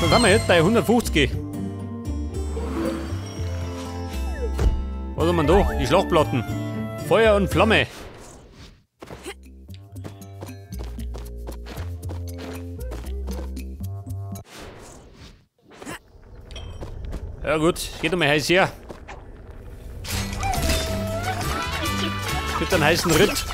Dann sind wir jetzt bei 150. Was haben wir da? Die Schlachtplatten. Feuer und Flamme. Ja gut, geht einmal heiß her. Gibt einen heißen Ritt.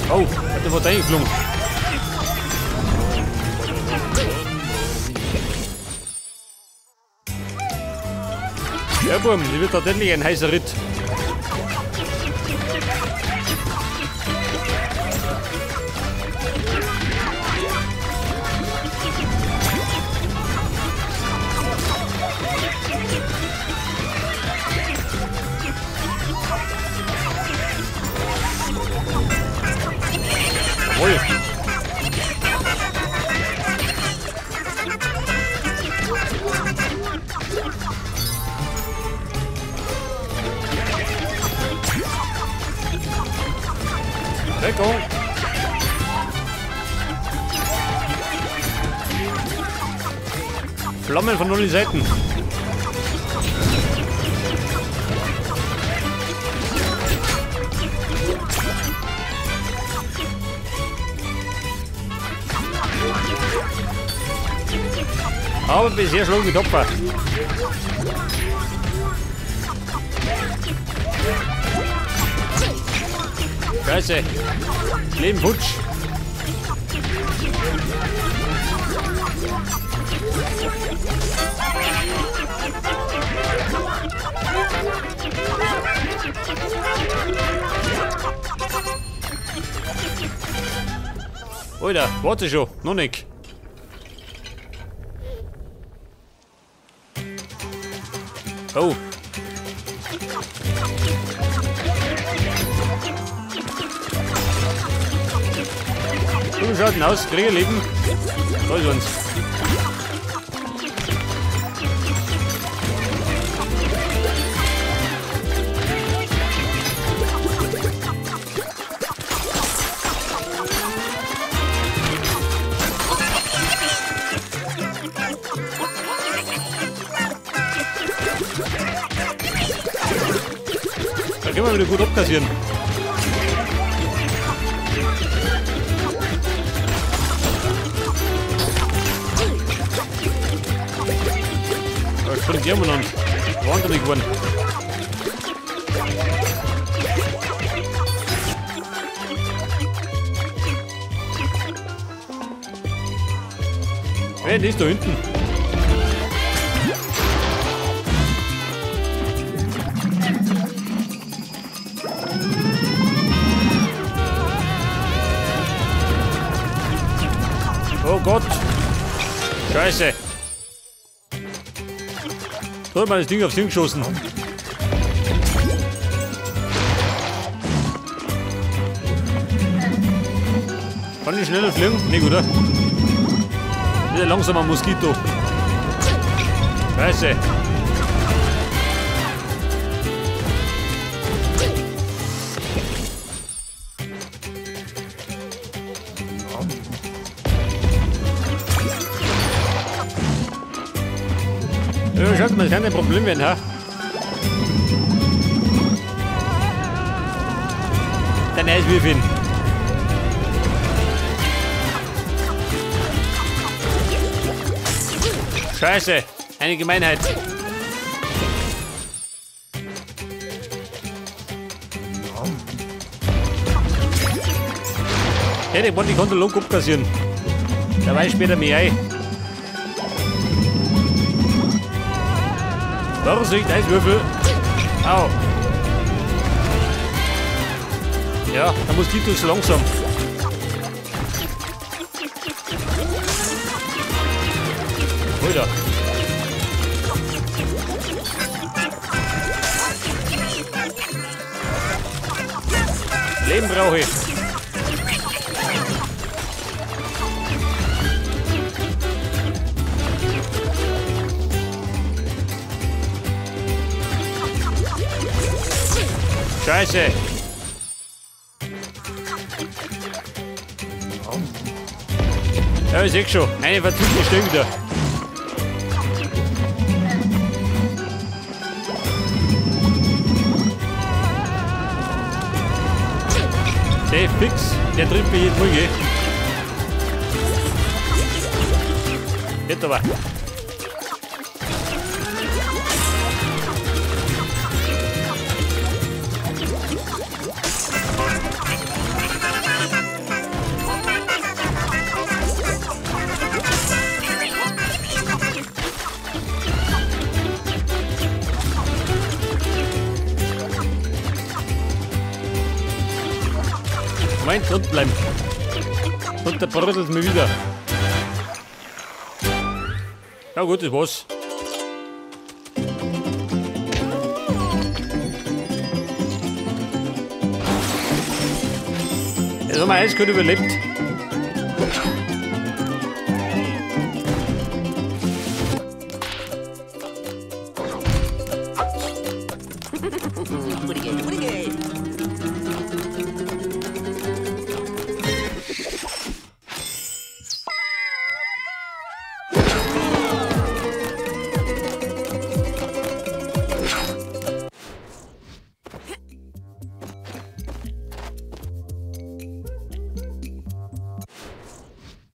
Oh, hat der was eingeflogen. Ja, Buben, die wird tatsächlich ein heißer Ritt. Jawohl. Deckung. Flammen von allen Seiten. Aber bisher schlagen die Topfer. Scheiße. Leben futsch. Alter, warte schon, noch nicht. Oh. So schaut denn aus, kriege Leben. Da ist uns. Da können wir wieder gut abkassieren. Da springt jemand an. Wahnsinnig geworden. Hey, die ist da hinten. Oh Gott! Scheiße! Da hat man das Ding aufs Ding geschossen. Kann ich schneller fliegen? Nicht, oder? Wieder langsamer Moskito. Scheiße! Ja, schaut mal, das kann ein Problem werden, ha? Dann ist wie viel. Scheiße, eine Gemeinheit. Hey, der wollte die Kontrolle abkassieren. Da weiß ich später mehr ein. Vorsicht, Eiswürfel. Au. Ja, da muss die so langsam. Alter. Leben brauche ich. Scheiße. Ja, ich seh schon. Eine verzückte Stelle wieder. Safe fix. Der trifft mich jetzt mal, gell? Jetzt aber. Meint unten bleiben. Und der brödelt mir wieder. Ja gut, das war's. Jetzt haben wir eiskalt überlebt.